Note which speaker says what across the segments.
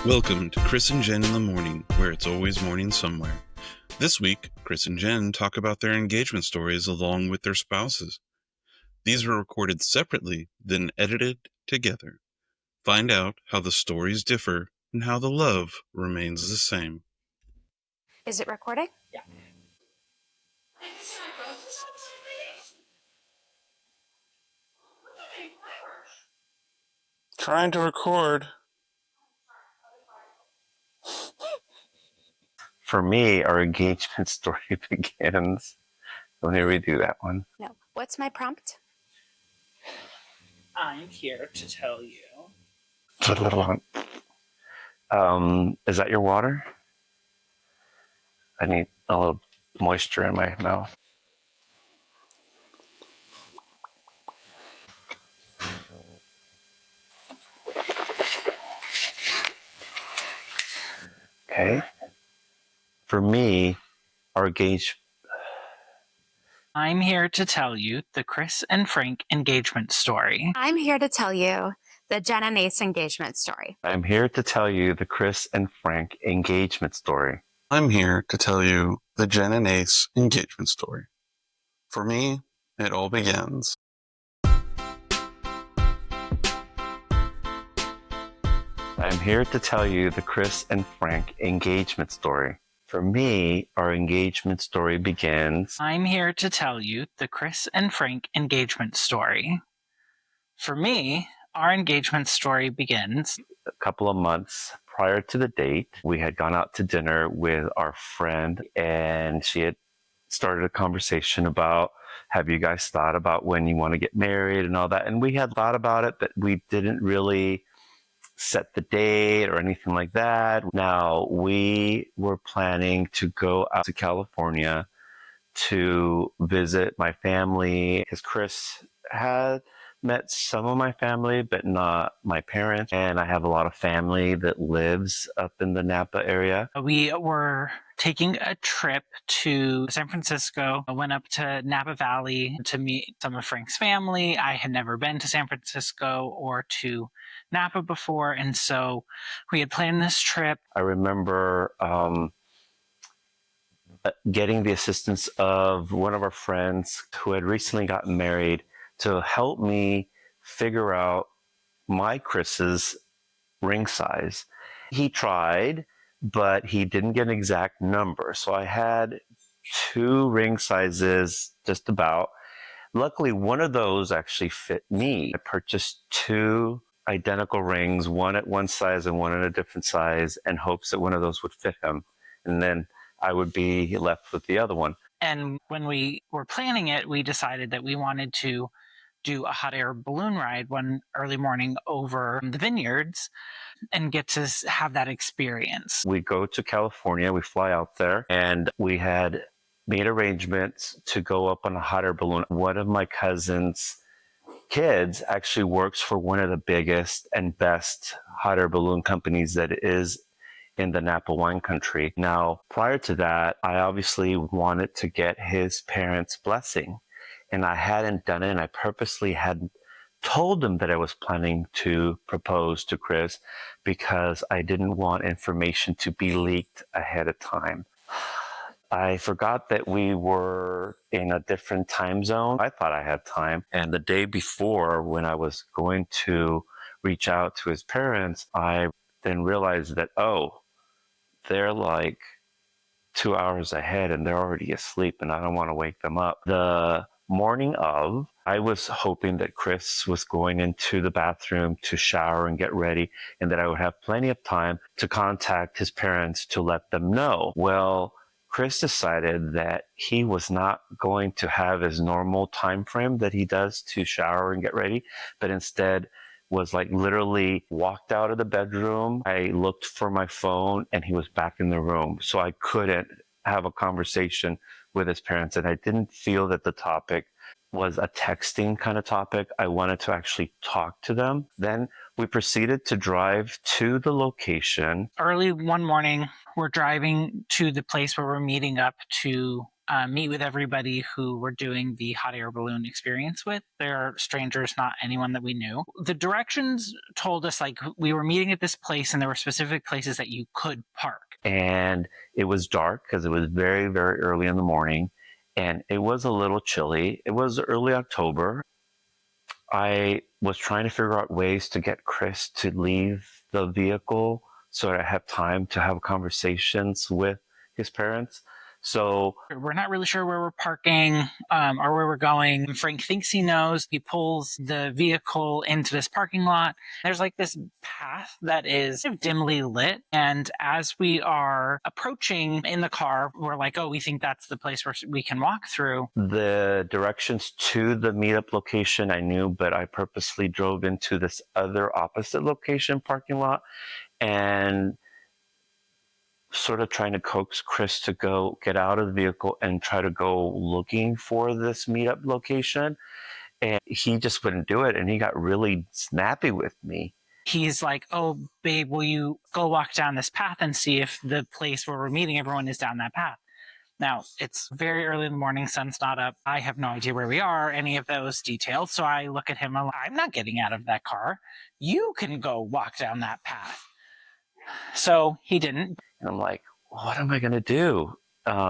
Speaker 1: Welcome to Chris and Jen in the Morning, where it's always morning somewhere. This week, Chris and Jen talk about their engagement stories along with their spouses. These were recorded separately, then edited together. Find out how the stories differ and how the love remains the same.
Speaker 2: Is it recording?
Speaker 3: Yeah.
Speaker 1: Trying to record.
Speaker 3: For me, our engagement story begins. Let me redo that one.
Speaker 2: No. What's my prompt?
Speaker 4: I'm here to tell you.
Speaker 3: It's a little on. Is that your water? I need a little moisture in my mouth. Okay. For me, our engagement.
Speaker 4: I'm here to tell you the Chris and Frank engagement story.
Speaker 2: I'm here to tell you the Jen and Ace engagement story.
Speaker 3: I'm here to tell you the Chris and Frank engagement story.
Speaker 1: I'm here to tell you the Jen and Ace engagement story. For me, it all begins.
Speaker 3: I'm here to tell you the Chris and Frank engagement story. For me, our engagement story begins.
Speaker 4: I'm here to tell you the Chris and Frank engagement story. For me, our engagement story begins
Speaker 3: A couple of months prior to the date. We had gone out to dinner with our friend, and she had started a conversation about, have you guys thought about when you want to get married and all that? And we had thought about it, but we didn't really set the date or anything like that. Now, we were planning to go out to California to visit my family, because Chris had met some of my family, but not my parents. And I have a lot of family that lives up in the Napa area.
Speaker 4: we were taking a trip to San Francisco. I went up to Napa Valley to meet some of Frank's family. I had never been to San Francisco or to Napa before, and so we had planned this trip.
Speaker 3: I remember getting the assistance of one of our friends who had recently gotten married to help me figure out my Chris's ring size. He tried, but he didn't get an exact number. So I had two ring sizes just about. Luckily, one of those actually fit me. I purchased two identical rings, one at one size and one at a different size, in hopes that one of those would fit him. And then I would be left with the other one.
Speaker 4: And when we were planning it, we decided that we wanted to do a hot air balloon ride one early morning over the vineyards and get to have that experience.
Speaker 3: We go to California, we fly out there, and we had made arrangements to go up on a hot air balloon. One of my cousin's kids actually works for one of the biggest and best hot air balloon companies that is in the Napa wine country. Now, prior to that, I obviously wanted to get his parents' blessing, and I hadn't done it, and I purposely hadn't told them that I was planning to propose to Chris because I didn't want information to be leaked ahead of time. I forgot that we were in a different time zone. I thought I had time. And the day before, when I was going to reach out to his parents, I then realized that, oh, they're like 2 hours ahead and they're already asleep and I don't want to wake them up. The morning of, I was hoping that Chris was going into the bathroom to shower and get ready, and that I would have plenty of time to contact his parents to let them know. Well, Chris decided that he was not going to have his normal time frame that he does to shower and get ready, but instead was like literally walked out of the bedroom. I looked for my phone and he was back in the room. So I couldn't have a conversation with his parents. And I didn't feel that the topic was a texting kind of topic. I wanted to actually talk to them. Then we proceeded to drive to the location.
Speaker 4: Early one morning, we're driving to the place where we're meeting up to meet with everybody who we're doing the hot air balloon experience with. They're strangers, not anyone that we knew. The directions told us like we were meeting at this place and there were specific places that you could park.
Speaker 3: And it was dark because it was very, very early in the morning and it was a little chilly. It was early October. I was trying to figure out ways to get Chris to leave the vehicle so I have time to have conversations with his parents. So
Speaker 4: we're not really sure where we're parking or where we're going. Frank thinks he knows. He pulls the vehicle into this parking lot. There's like this path that is dimly lit. And as we are approaching in the car, we're like, oh, we think that's the place where we can walk through.
Speaker 3: The directions to the meetup location I knew, but I purposely drove into this other opposite location parking lot and sort of trying to coax Chris to go get out of the vehicle and try to go looking for this meetup location. And he just wouldn't do it. And he got really snappy with me.
Speaker 4: He's like, oh, babe, will you go walk down this path and see if the place where we're meeting everyone is down that path? Now, it's very early in the morning, sun's not up. I have no idea where we are, any of those details. So I look at him, I'm not getting out of that car. You can go walk down that path. So he didn't.
Speaker 3: And I'm like, what am I going to do?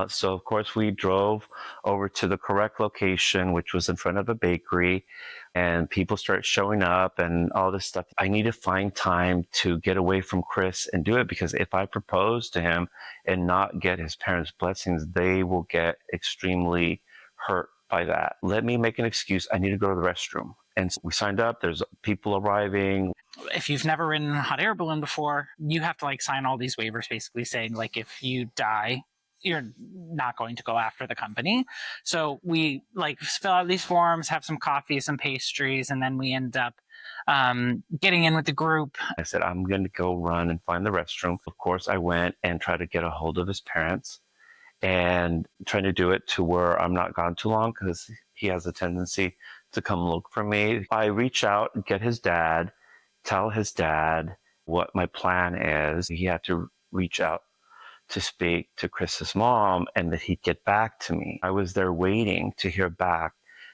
Speaker 3: So, of course, we drove over to the correct location, which was in front of a bakery, and people start showing up and all this stuff. I need to find time to get away from Chris and do it because if I propose to him and not get his parents' blessings, they will get extremely hurt by that. Let me make an excuse. I need to go to the restroom. And so we signed up. There's people arriving.
Speaker 4: If you've never ridden a hot air balloon before, you have to like sign all these waivers basically saying like if you die, you're not going to go after the company. So we like fill out these forms, have some coffee, some pastries, and then we end up getting in with the group.
Speaker 3: I said, I'm going to go run and find the restroom. Of course, I went and tried to get a hold of his parents and trying to do it to where I'm not gone too long because he has a tendency to come look for me. I reach out and get his dad, tell his dad what my plan is. He had to reach out to speak to Chris's mom and that he'd get back to me. I was there waiting to hear back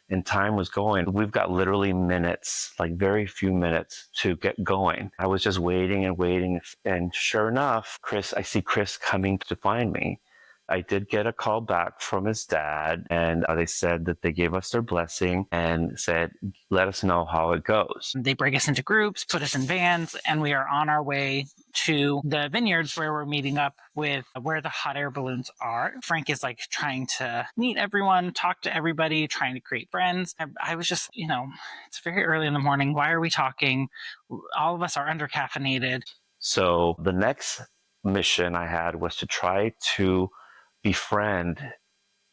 Speaker 3: and time was going. We've got literally minutes, like very few minutes to get going. I was just waiting and waiting. And sure enough, I see Chris coming to find me. I did get a call back from his dad and they said that they gave us their blessing and said, let us know how it goes.
Speaker 4: They break us into groups, put us in vans, and we are on our way to the vineyards where we're meeting up with where the hot air balloons are. Frank is like trying to meet everyone, talk to everybody, trying to create friends. I was just, it's very early in the morning. Why are we talking? All of us are under caffeinated.
Speaker 3: So the next mission I had was to try to befriend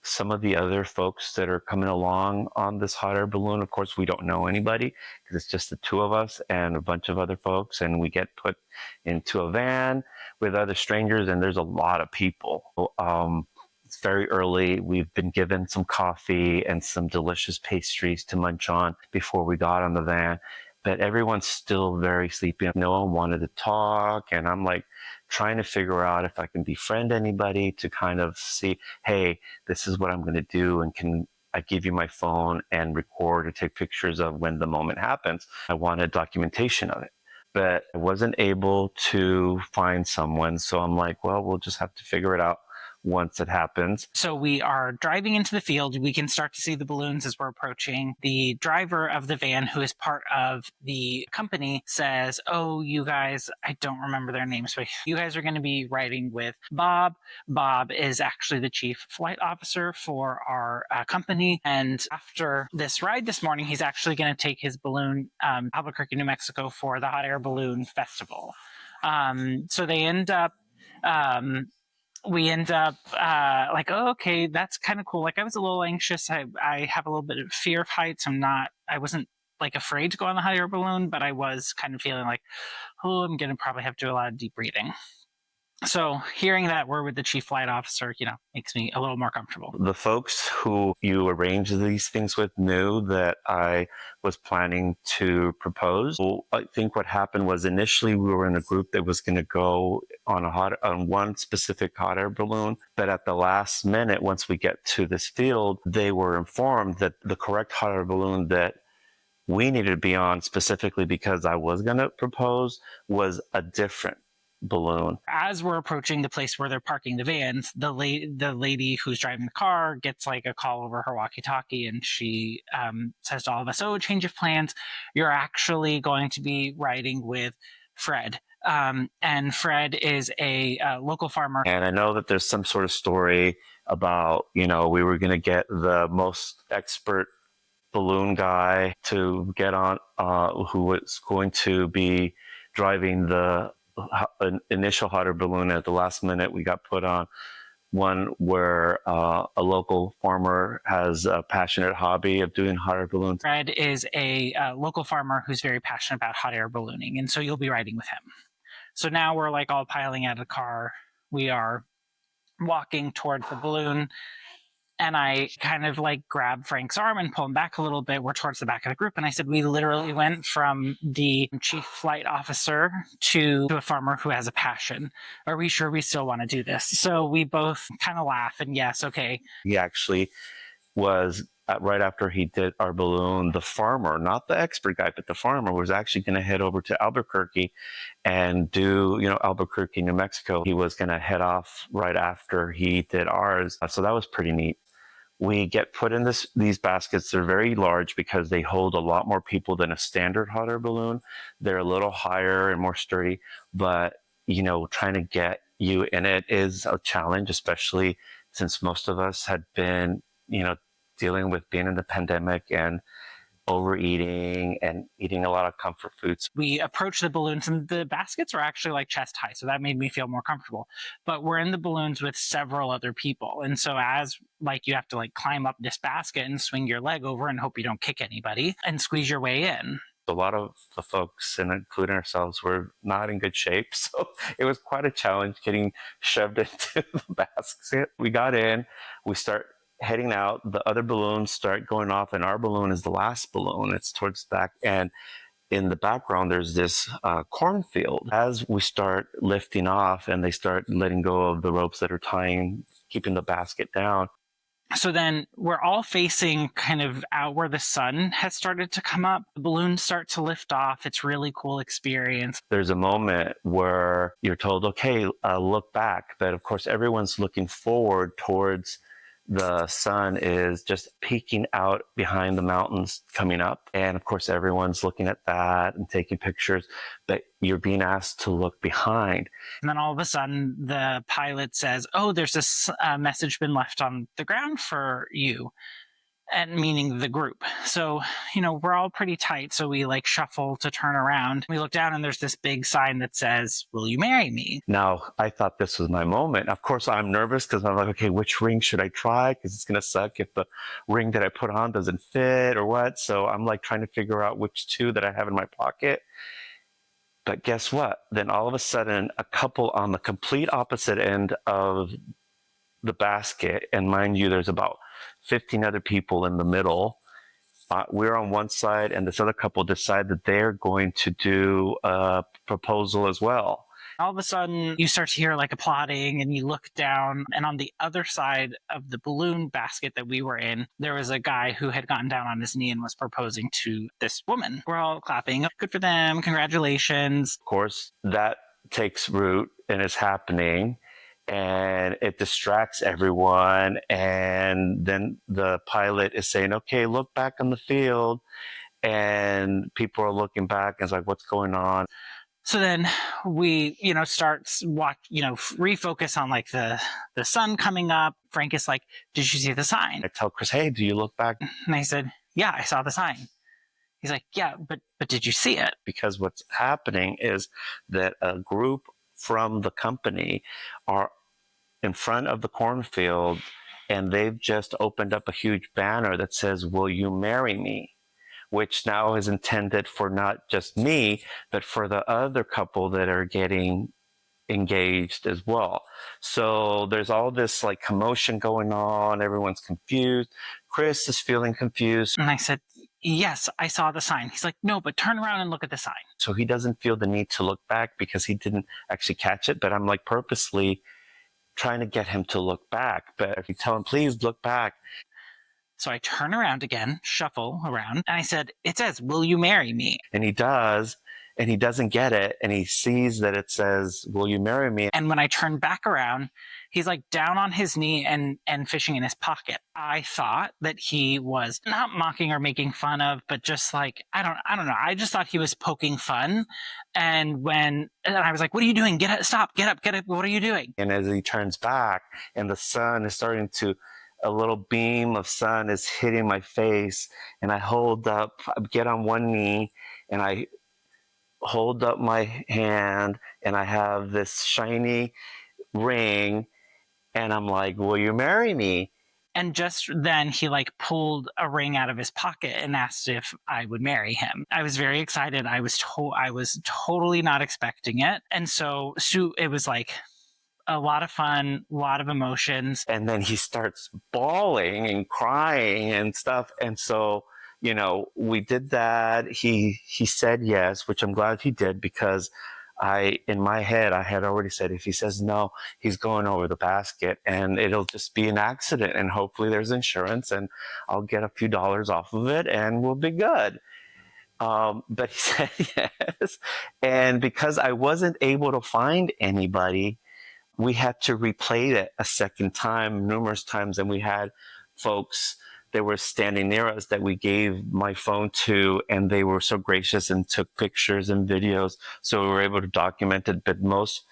Speaker 3: some of the other folks that are coming along on this hot air balloon. Of course, we don't know anybody because it's just the two of us and a bunch of other folks. And we get put into a van with other strangers and there's a lot of people. It's very early. We've been given some coffee and some delicious pastries to munch on before we got on the van. But everyone's still very sleepy. No one wanted to talk. And I'm like trying to figure out if I can befriend anybody to kind of see, hey, this is what I'm going to do. And can I give you my phone and record or take pictures of when the moment happens? I wanted documentation of it. But I wasn't able to find someone. So I'm like, well, we'll just have to figure it out once it happens.
Speaker 4: So we are driving into the field. We can start to see the balloons as we're approaching. The driver of the van, who is part of the company, says, oh, you guys, I don't remember their names, but you guys are going to be riding with Bob. Bob is actually the chief flight officer for our company. And after this ride this morning, he's actually going to take his balloon Albuquerque, New Mexico for the Hot Air Balloon Festival. So they end up we end up like, oh, okay, that's kind of cool. Like I was a little anxious. I have a little bit of fear of heights. I wasn't like afraid to go on the hot air balloon, but I was kind of feeling like, oh, I'm going to probably have to do a lot of deep breathing. So hearing that we're with the chief flight officer, makes me a little more comfortable.
Speaker 3: The folks who you arrange these things with knew that I was planning to propose. Well, I think what happened was initially we were in a group that was going to go on one specific hot air balloon, but at the last minute, once we get to this field, they were informed that the correct hot air balloon that we needed to be on, specifically because I was going to propose, was a different balloon.
Speaker 4: As we're approaching the place where they're parking the vans, the lady who's driving the car gets like a call over her walkie-talkie, and she says to all of us, "Oh, change of plans. You're actually going to be riding with Fred." And Fred is a local farmer.
Speaker 3: And I know that there's some sort of story about, we were going to get the most expert balloon guy to get on, who was going to be driving the initial hot air balloon. At the last minute, we got put on one where a local farmer has a passionate hobby of doing hot air balloons.
Speaker 4: Fred is a local farmer who's very passionate about hot air ballooning, and so you'll be riding with him. So now we're like all piling out of the car. We are walking towards the balloon, and I kind of like grab Frank's arm and pull him back a little bit. We're towards the back of the group. And I said, we literally went from the chief flight officer to a farmer who has a passion. Are we sure we still want to do this? So we both kind of laugh and yes, okay.
Speaker 3: He actually was, right after he did our balloon, the farmer, not the expert guy, but the farmer was actually going to head over to Albuquerque and do, Albuquerque, New Mexico. He was going to head off right after he did ours. So that was pretty neat. We get put in these baskets. They're very large because they hold a lot more people than a standard hot air balloon. They're a little higher and more sturdy, but, trying to get you in it is a challenge, especially since most of us had been, dealing with being in the pandemic and overeating and eating a lot of comfort foods.
Speaker 4: We approach the balloons, and the baskets are actually like chest high, so that made me feel more comfortable. But we're in the balloons with several other people, and so as like you have to like climb up this basket and swing your leg over and hope you don't kick anybody and squeeze your way in.
Speaker 3: A lot of the folks, and including ourselves, were not in good shape, so it was quite a challenge getting shoved into the basket. We got in, we start heading out, the other balloons start going off, and our balloon is the last balloon. It's towards the back, and in the background there's this cornfield. As we start lifting off and they start letting go of the ropes that are keeping the basket down,
Speaker 4: so then we're all facing kind of out where the sun has started to come up. The balloons start to lift off. It's really cool experience.
Speaker 3: There's a moment where you're told, okay, look back. But of course, everyone's looking forward towards the sun is just peeking out behind the mountains coming up. And of course, everyone's looking at that and taking pictures, but you're being asked to look behind.
Speaker 4: And then all of a sudden, the pilot says, oh, there's this message been left on the ground for you. And meaning the group. So, we're all pretty tight. So we like shuffle to turn around. We look down and there's this big sign that says, will you marry me?
Speaker 3: Now, I thought this was my moment. Of course, I'm nervous because I'm like, okay, which ring should I try? Because it's going to suck if the ring that I put on doesn't fit or what. So I'm like trying to figure out which two that I have in my pocket. But guess what? Then all of a sudden, a couple on the complete opposite end of the basket, and mind you, there's about 15 other people in the middle. We're on one side, and this other couple decide that they're going to do a proposal as well.
Speaker 4: All of a sudden, you start to hear like applauding, and you look down, and on the other side of the balloon basket that we were in, there was a guy who had gotten down on his knee and was proposing to this woman. We're all clapping. Good for them. Congratulations.
Speaker 3: Of course, that takes root and is happening, and it distracts everyone. And then the pilot is saying, okay, look back on the field. And people are looking back and it's like, what's going on?
Speaker 4: So then we, start refocus on like the sun coming up. Frank is like, did you see the sign?
Speaker 3: I tell Chris, hey, do you look back?
Speaker 4: And I said, yeah, I saw the sign. He's like, yeah, but did you see it?
Speaker 3: Because what's happening is that a group from the company are in front of the cornfield, and they've just opened up a huge banner that says, will you marry me? Which now is intended for not just me, but for the other couple that are getting engaged as well. So there's all this like commotion going on. Everyone's confused. Chris is feeling confused.
Speaker 4: And I said, yes, I saw the sign. He's like, no, but turn around and look at the sign.
Speaker 3: So he doesn't feel the need to look back because he didn't actually catch it. But I'm like purposely trying to get him to look back. But if you tell him, please look back.
Speaker 4: So I turn around again, shuffle around, and I said, it says, will you marry me?
Speaker 3: And he does. And he doesn't get it. And he sees that it says, will you marry me?
Speaker 4: And when I turn back around, he's like down on his knee and fishing in his pocket. I thought that he was not mocking or making fun of, but just like, I don't know. I just thought he was poking fun. And I was like, what are you doing? Get up, stop, get up. What are you doing?
Speaker 3: And as he turns back and the sun is starting to, a little beam of sun is hitting my face, and I get on one knee, and I hold up my hand, and I have this shiny ring, and I'm like, will you marry me?
Speaker 4: And just then he like pulled a ring out of his pocket and asked if I would marry him. I was very excited. I was totally not expecting it. And so it was like a lot of fun, a lot of emotions.
Speaker 3: And then he starts bawling and crying and stuff. And so, we did that. He said yes, which I'm glad he did, because in my head, I had already said, if he says no, he's going over the basket and it'll just be an accident. And hopefully there's insurance and I'll get a few dollars off of it and we'll be good. But he said yes. And because I wasn't able to find anybody, we had to replay it a second time, numerous times. And we had folks that were standing near us that we gave my phone to, and they were so gracious and took pictures and videos. So we were able to document it. But most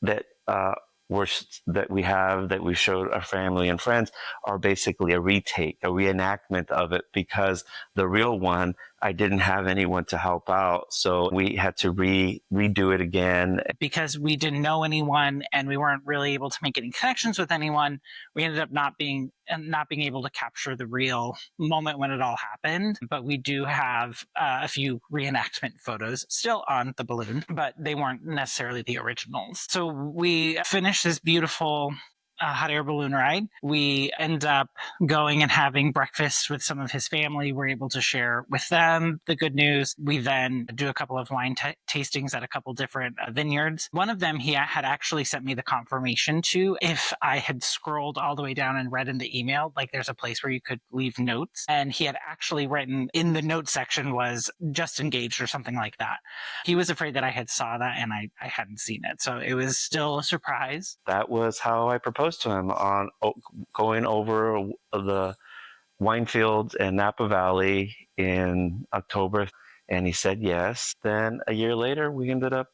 Speaker 3: that that we showed our family and friends are basically a retake, a reenactment of it, because the real one, I didn't have anyone to help out. So we had to redo it again.
Speaker 4: Because we didn't know anyone and we weren't really able to make any connections with anyone, we ended up not being able to capture the real moment when it all happened. But we do have a few reenactment photos still on the balloon, but they weren't necessarily the originals. So we finished this beautiful hot air balloon ride. We end up going and having breakfast with some of his family. We're able to share with them the good news. We then do a couple of wine tastings at a couple different vineyards. One of them he had actually sent me the confirmation to if I had scrolled all the way down and read in the email, like there's a place where you could leave notes. And he had actually written in the notes section was just engaged or something like that. He was afraid that I had saw that and I hadn't seen it. So it was still a surprise.
Speaker 3: That was how I proposed to him, on going over the wine fields in Napa Valley in October, and he said yes. Then a year later, we ended up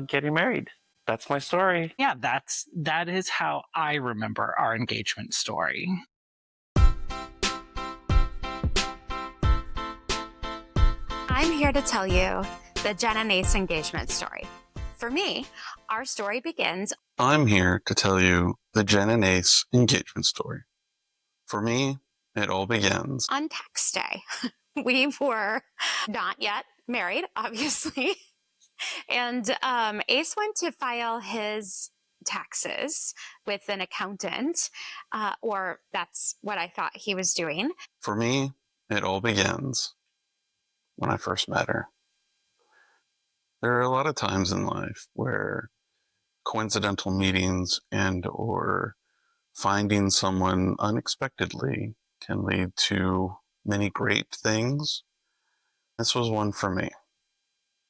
Speaker 3: getting married. That's my story.
Speaker 4: Yeah, that is how I remember our engagement story.
Speaker 2: I'm here to tell you the Jen and Ace engagement story. For me, our story begins.
Speaker 1: I'm here to tell you the Jen and Ace engagement story. For me, it all begins
Speaker 2: on tax day. We were not yet married, obviously. And Ace went to file his taxes with an accountant, or that's what I thought he was doing.
Speaker 1: For me, it all begins when I first met her. There are a lot of times in life where coincidental meetings and or finding someone unexpectedly can lead to many great things. This was one for me.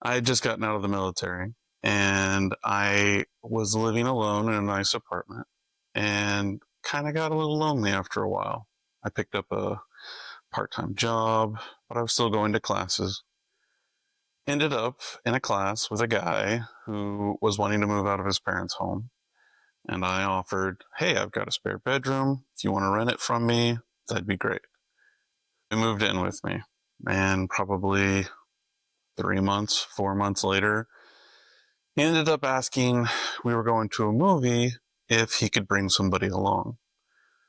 Speaker 1: I had just gotten out of the military and I was living alone in a nice apartment and kind of got a little lonely after a while. I picked up a part-time job, but I was still going to classes. Ended up in a class with a guy who was wanting to move out of his parents' home. And I offered, hey, I've got a spare bedroom. If you want to rent it from me, that'd be great. He moved in with me. And probably 4 months later, he ended up asking, we were going to a movie, if he could bring somebody along.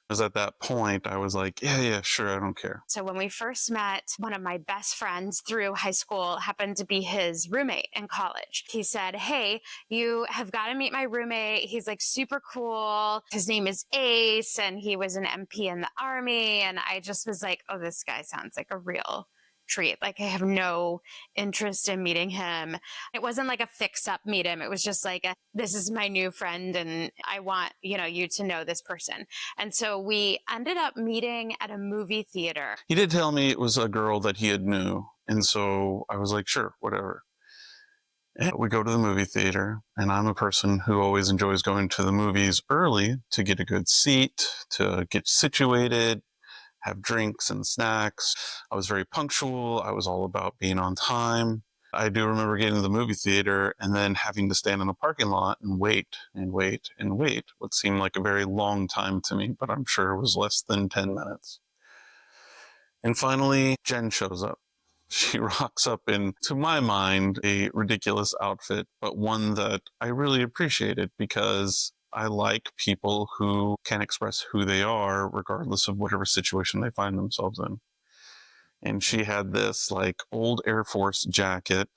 Speaker 1: Because at that point, I was like, yeah, sure, I don't care.
Speaker 2: So when we first met, one of my best friends through high school happened to be his roommate in college. He said, hey, you have got to meet my roommate. He's like super cool. His name is Ace, and he was an MP in the Army. And I just was like, oh, this guy sounds like a real treat. Like I have no interest in meeting him. It wasn't like a fix up meet him. It was just like, this is my new friend and I want, you to know this person. And so we ended up meeting at a movie theater.
Speaker 1: He did tell me it was a girl that he had knew. And so I was like, sure, whatever. And we go to the movie theater, and I'm a person who always enjoys going to the movies early to get a good seat, to get situated, have drinks and snacks. I was very punctual. I was all about being on time. I do remember getting to the movie theater and then having to stand in the parking lot and wait and wait and wait, what seemed like a very long time to me, but I'm sure it was less than 10 minutes. And finally, Jen shows up. She rocks up in, to my mind, a ridiculous outfit, but one that I really appreciated because I like people who can express who they are regardless of whatever situation they find themselves in. And she had this like old Air Force jacket.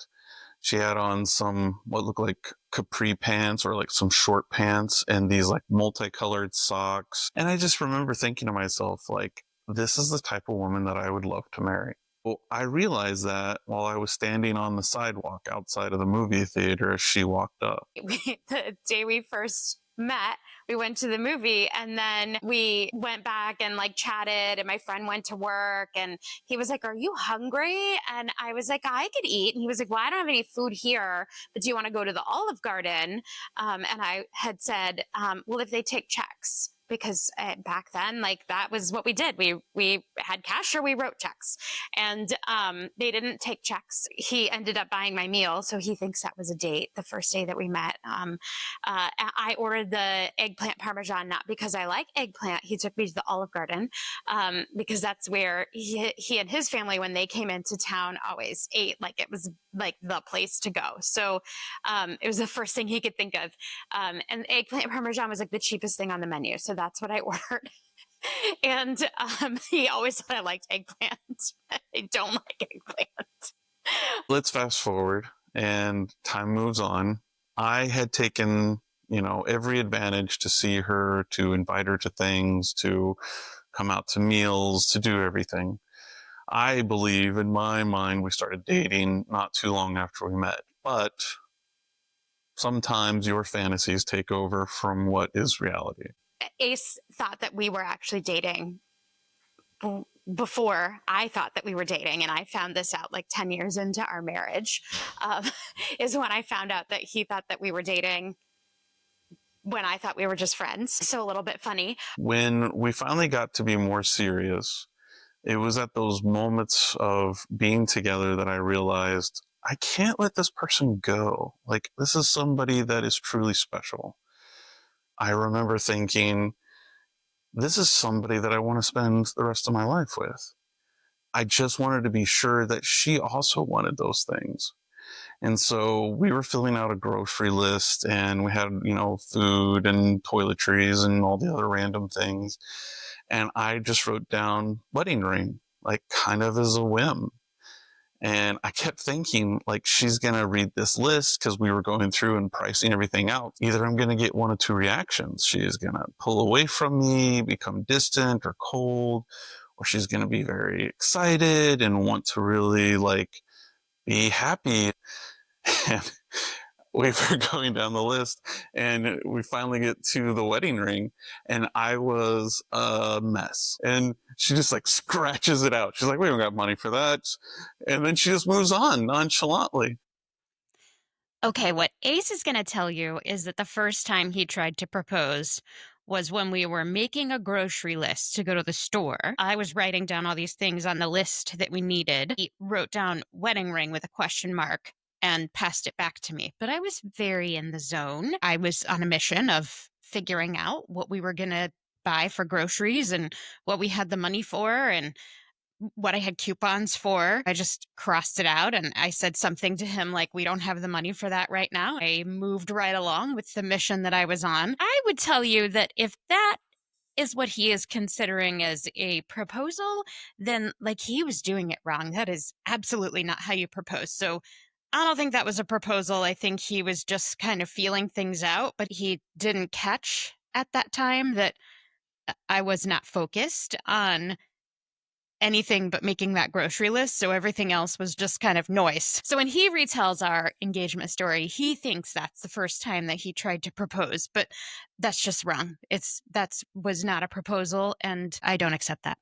Speaker 1: She had on some what looked like capri pants or like some short pants and these like multicolored socks. And I just remember thinking to myself, like, this is the type of woman that I would love to marry. Well, I realized that while I was standing on the sidewalk outside of the movie theater as she walked up.
Speaker 2: The day we first met, we went to the movie and then we went back and like chatted and my friend went to work and he was like, are you hungry? And I was like, I could eat. And he was like, well, I don't have any food here, but do you want to go to the Olive Garden? And I had said, well, if they take checks. Because back then, like that was what we did. We had cash or we wrote checks, and they didn't take checks. He ended up buying my meal, so he thinks that was a date. The first day that we met, I ordered the eggplant parmesan not because I like eggplant. He took me to the Olive Garden because that's where he and his family, when they came into town, always ate. Like it was like the place to go. So it was the first thing he could think of, and eggplant parmesan was like the cheapest thing on the menu. So that's what I ordered. And he always said I liked eggplant. I don't like eggplant.
Speaker 1: Let's fast forward and time moves on. I had taken, every advantage to see her, to invite her to things, to come out to meals, to do everything. I believe in my mind we started dating not too long after we met, but sometimes your fantasies take over from what is reality.
Speaker 2: Ace thought that we were actually dating before I thought that we were dating. And I found this out like 10 years into our marriage, is when I found out that he thought that we were dating when I thought we were just friends. So a little bit funny.
Speaker 1: When we finally got to be more serious, it was at those moments of being together that I realized I can't let this person go. Like, this is somebody that is truly special. I remember thinking, this is somebody that I want to spend the rest of my life with. I just wanted to be sure that she also wanted those things. And so we were filling out a grocery list and we had, food and toiletries and all the other random things. And I just wrote down wedding ring, like kind of as a whim. And I kept thinking, like, she's going to read this list because we were going through and pricing everything out. Either I'm going to get one of two reactions. She is going to pull away from me, become distant or cold, or she's going to be very excited and want to really, like, be happy. And we were going down the list and we finally get to the wedding ring and I was a mess. And she just like scratches it out. She's like, we don't got money for that. And then she just moves on nonchalantly.
Speaker 5: Okay, what Ace is going to tell you is that the first time he tried to propose was when we were making a grocery list to go to the store. I was writing down all these things on the list that we needed. He wrote down wedding ring with a question mark and passed it back to me. But I was very in the zone. I was on a mission of figuring out what we were going to buy for groceries and what we had the money for and what I had coupons for. I just crossed it out and I said something to him like, we don't have the money for that right now. I moved right along with the mission that I was on. I would tell you that if that is what he is considering as a proposal, then like he was doing it wrong. That is absolutely not how you propose. So I don't think that was a proposal. I think he was just kind of feeling things out, but he didn't catch at that time that I was not focused on anything but making that grocery list. So everything else was just kind of noise. So when he retells our engagement story, he thinks that's the first time that he tried to propose, but that's just wrong. That was not a proposal, and I don't accept that.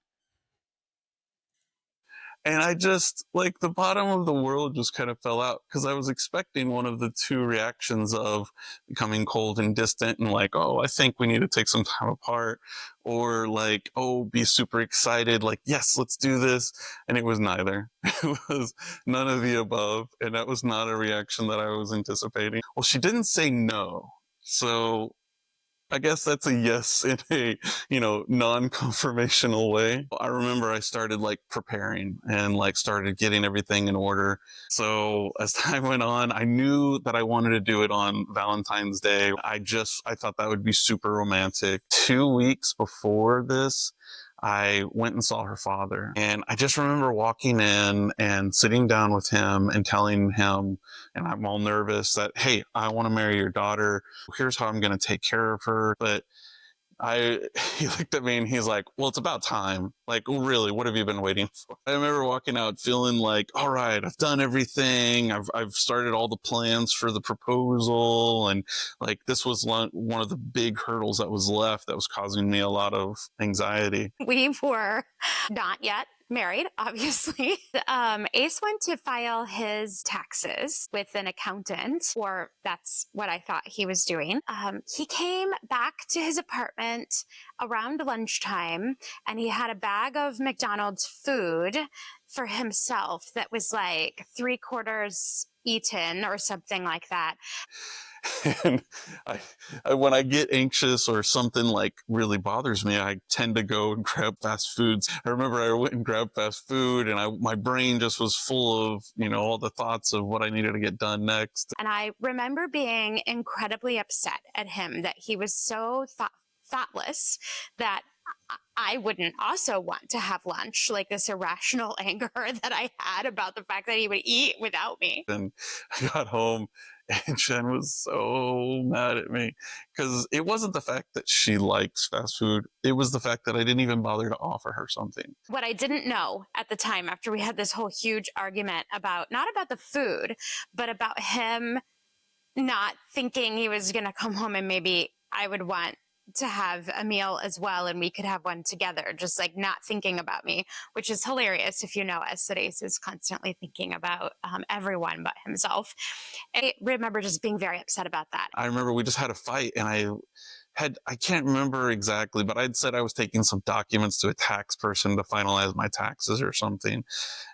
Speaker 1: And I just, like, the bottom of the world just kind of fell out because I was expecting one of the two reactions of becoming cold and distant and like, oh, I think we need to take some time apart, or like, oh, be super excited, like, yes, let's do this. And it was neither. It was none of the above. And that was not a reaction that I was anticipating. Well, she didn't say no. So I guess that's a yes in a, non-confirmational way. I remember I started like preparing and like started getting everything in order. So as time went on, I knew that I wanted to do it on Valentine's Day. I thought that would be super romantic. 2 weeks before this, I went and saw her father. And I just remember walking in and sitting down with him and telling him, and I'm all nervous that, hey, I want to marry your daughter. Here's how I'm going to take care of her. But he looked at me and he's like, well, it's about time. Like, really, what have you been waiting for? I remember walking out feeling like, all right, I've done everything. I've started all the plans for the proposal. And like, this was one of the big hurdles that was left that was causing me a lot of anxiety.
Speaker 2: We were not yet married, obviously. Ace went to file his taxes with an accountant, or that's what I thought he was doing. He came back to his apartment around lunchtime, and he had a bag of McDonald's food for himself that was like 3/4 eaten or something like that.
Speaker 1: And when I get anxious or something like really bothers me, I tend to go and grab fast foods. I remember I went and grabbed fast food, and my brain just was full of all the thoughts of what I needed to get done next.
Speaker 2: And I remember being incredibly upset at him that he was so thoughtless that I wouldn't also want to have lunch, like this irrational anger that I had about the fact that he would eat without me.
Speaker 1: And I got home and Jen was so mad at me because it wasn't the fact that she likes fast food. It was the fact that I didn't even bother to offer her something.
Speaker 2: What I didn't know at the time, after we had this whole huge argument not about the food, but about him not thinking he was going to come home and maybe I would want to have a meal as well and we could have one together, just like not thinking about me, which is hilarious if you know us, that Ace is constantly thinking about everyone but himself. I remember just being very upset about that.
Speaker 1: I remember we just had a fight, and I can't remember exactly, but I'd said I was taking some documents to a tax person to finalize my taxes or something.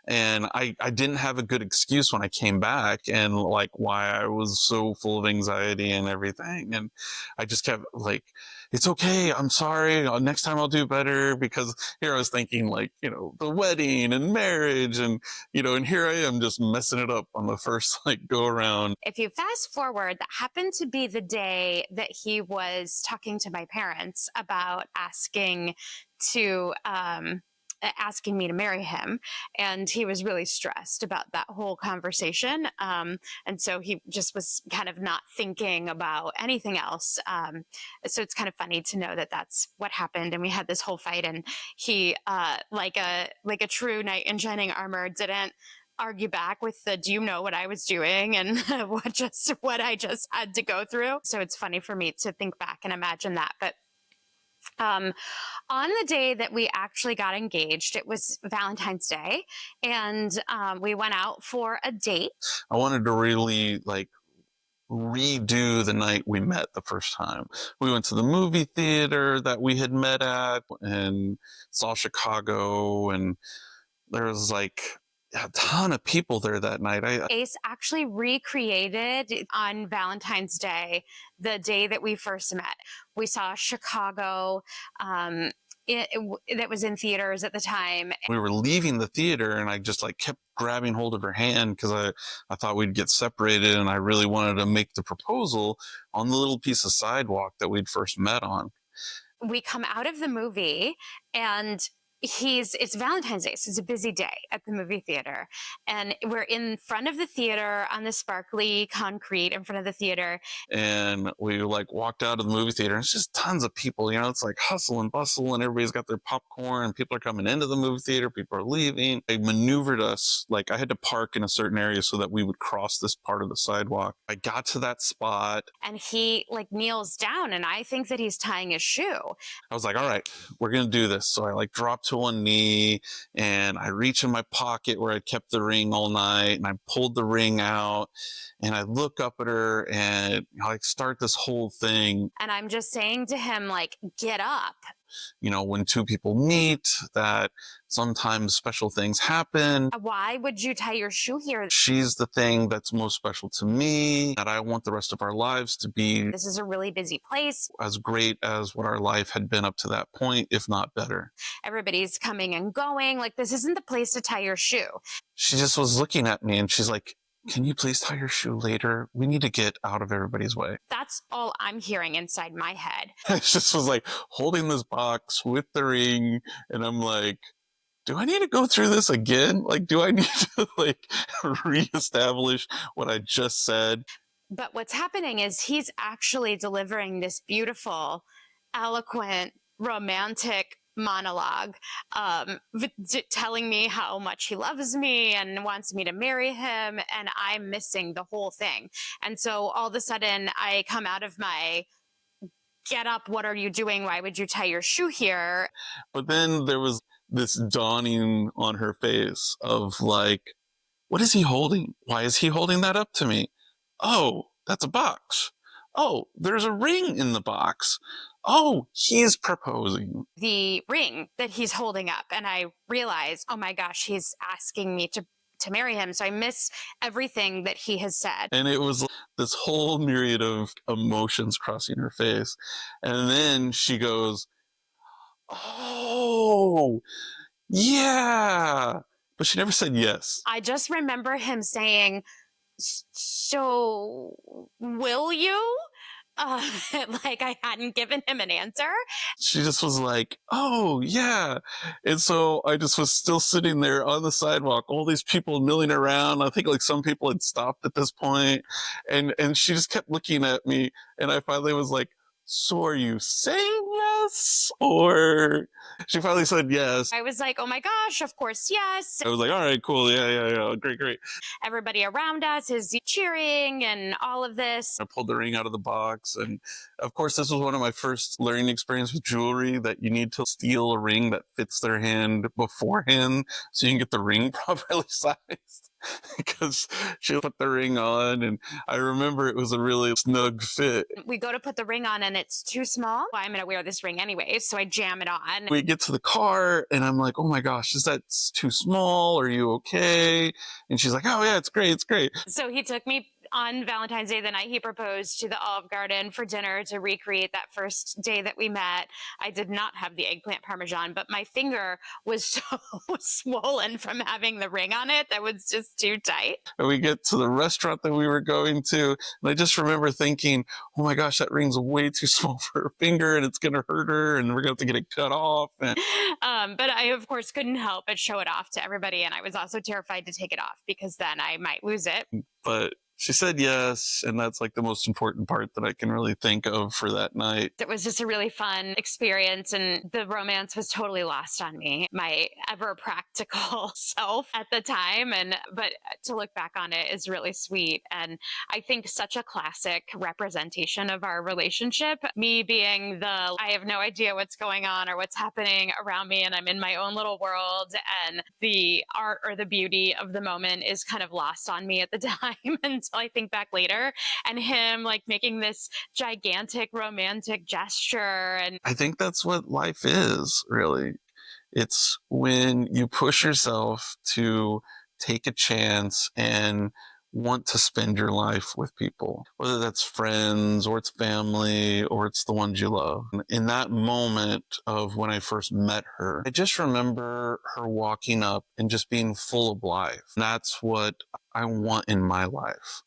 Speaker 1: And I didn't have a good excuse when I came back and like why I was so full of anxiety and everything. And I just kept like, it's okay. I'm sorry. Next time I'll do better. Because here I was thinking like, the wedding and marriage and here I am just messing it up on the first like go around.
Speaker 2: If you fast forward, that happened to be the day that he was talking to my parents about asking me to marry him, and he was really stressed about that whole conversation, and so he just was kind of not thinking about anything else, so it's kind of funny to know that that's what happened, and we had this whole fight, and he like a true knight in shining armor didn't argue back with the do you know what I was doing and what I just had to go through. So it's funny for me to think back and imagine that. But on the day that we actually got engaged, it was Valentine's Day, and we went out for a date.
Speaker 1: I wanted to really like redo the night we met the first time. We went to the movie theater that we had met at and saw Chicago, and there was like a ton of people there that night.
Speaker 2: Ace actually recreated on Valentine's Day, the day that we first met. We saw Chicago. That was in theaters at the time.
Speaker 1: We were leaving the theater and I just like kept grabbing hold of her hand because I thought we'd get separated, and I really wanted to make the proposal on the little piece of sidewalk that we'd first met on.
Speaker 2: We come out of the movie and it's Valentine's Day, so it's a busy day at the movie theater. And we're in front of the theater on the sparkly concrete in front of the theater.
Speaker 1: And we like walked out of the movie theater and it's just tons of people, it's like hustle and bustle and everybody's got their popcorn. People are coming into the movie theater. People are leaving. They maneuvered us. Like I had to park in a certain area so that we would cross this part of the sidewalk. I got to that spot.
Speaker 2: And he like kneels down and I think that he's tying his shoe.
Speaker 1: I was like, all right, we're going to do this. So I like dropped to one knee and I reach in my pocket where I kept the ring all night and I pulled the ring out and I look up at her and I like start this whole thing.
Speaker 2: And I'm just saying to him, like, get up.
Speaker 1: When two people meet, that sometimes special things happen.
Speaker 2: Why would you tie your shoe here?
Speaker 1: She's the thing that's most special to me, that I want the rest of our lives to be.
Speaker 2: This is a really busy place.
Speaker 1: As great as what our life had been up to that point, if not better.
Speaker 2: Everybody's coming and going. Like, this isn't the place to tie your shoe.
Speaker 1: She just was looking at me and she's like, can you please tie your shoe later? We need to get out of everybody's way.
Speaker 2: That's all I'm hearing inside my head.
Speaker 1: I just was like holding this box with the ring. And I'm like, do I need to go through this again? Like, do I need to like reestablish what I just said?
Speaker 2: But what's happening is he's actually delivering this beautiful, eloquent, romantic monologue, telling me how much he loves me and wants me to marry him, and I'm missing the whole thing. And so all of a sudden I come out of my get up, what are you doing? Why would you tie your shoe here?
Speaker 1: But then there was this dawning on her face of like, what is he holding? Why is he holding that up to me? Oh, that's a box. Oh, there's a ring in the box. Oh, he's proposing.
Speaker 2: The ring that he's holding up. And I realize, oh my gosh, he's asking me to marry him. So I miss everything that he has said.
Speaker 1: And it was this whole myriad of emotions crossing her face. And then she goes, oh, yeah. But she never said yes.
Speaker 2: I just remember him saying, so will you? Like I hadn't given him an answer.
Speaker 1: She just was like, oh, yeah. And so I just was still sitting there on the sidewalk, all these people milling around. I think like some people had stopped at this point. And she just kept looking at me. And I finally was like, so are you saying yes? Or she finally said yes.
Speaker 2: I was like, oh my gosh, of course, yes.
Speaker 1: I was like, all right, cool. Yeah. Great.
Speaker 2: Everybody around us is cheering and all of this.
Speaker 1: I pulled the ring out of the box. And of course, this was one of my first learning experience with jewelry, that you need to steal a ring that fits their hand beforehand so you can get the ring properly sized. Because she put the ring on and I remember it was a really snug fit.
Speaker 2: We go to put the ring on and it's too small. Well, I'm going to wear this ring anyway. So I jam it on.
Speaker 1: We get to the car and I'm like, oh my gosh, is that too small? Are you okay? And she's like, oh yeah, it's great.
Speaker 2: So he took me on Valentine's Day, the night he proposed, to the Olive Garden for dinner to recreate that first day that we met. I did not have the eggplant parmesan, but my finger was so swollen from having the ring on it that was just too tight.
Speaker 1: And we get to the restaurant that we were going to, and I just remember thinking, oh my gosh, that ring's way too small for her finger and it's going to hurt her and we're going to have to get it cut off. And
Speaker 2: but I, of course, couldn't help but show it off to everybody. And I was also terrified to take it off because then I might lose it.
Speaker 1: But she said yes, and that's like the most important part that I can really think of for that night.
Speaker 2: It was just a really fun experience, and the romance was totally lost on me, my ever practical self at the time. But to look back on it is really sweet, and I think such a classic representation of our relationship. Me being I have no idea what's going on or what's happening around me, and I'm in my own little world, and the art or the beauty of the moment is kind of lost on me at the time. And until I think back later, and him like making this gigantic romantic gesture. And
Speaker 1: I think that's what life is, really. It's when you push yourself to take a chance and want to spend your life with people, whether that's friends or it's family or it's the ones you love. In that moment of when I first met her, I just remember her walking up and just being full of life. And that's what I want in my life.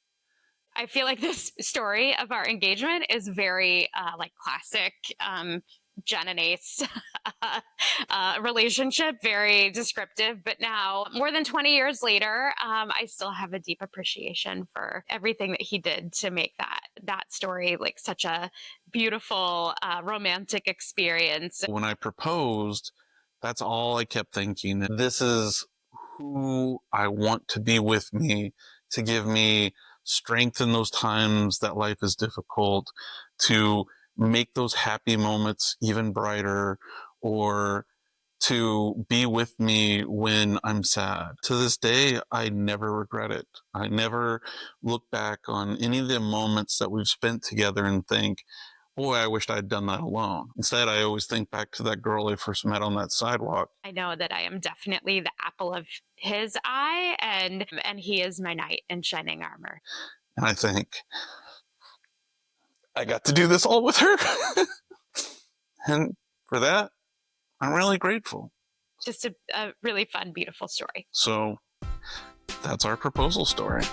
Speaker 2: I feel like this story of our engagement is very like classic Jen and Ace relationship, very descriptive. But now, more than 20 years later, I still have a deep appreciation for everything that he did to make that story like such a beautiful romantic experience.
Speaker 1: When I proposed, that's all I kept thinking. This is who I want to be with me, to give me strength in those times that life is difficult, to make those happy moments even brighter, or to be with me when I'm sad. To this day, I never regret it. I never look back on any of the moments that we've spent together and think, boy, I wished I'd done that alone. Instead, I always think back to that girl I first met on that sidewalk.
Speaker 2: I know that I am definitely the apple of his eye, and he is my knight in shining armor.
Speaker 1: And I think, I got to do this all with her. And for that, I'm really grateful.
Speaker 2: Just a really fun, beautiful story.
Speaker 1: So that's our proposal story.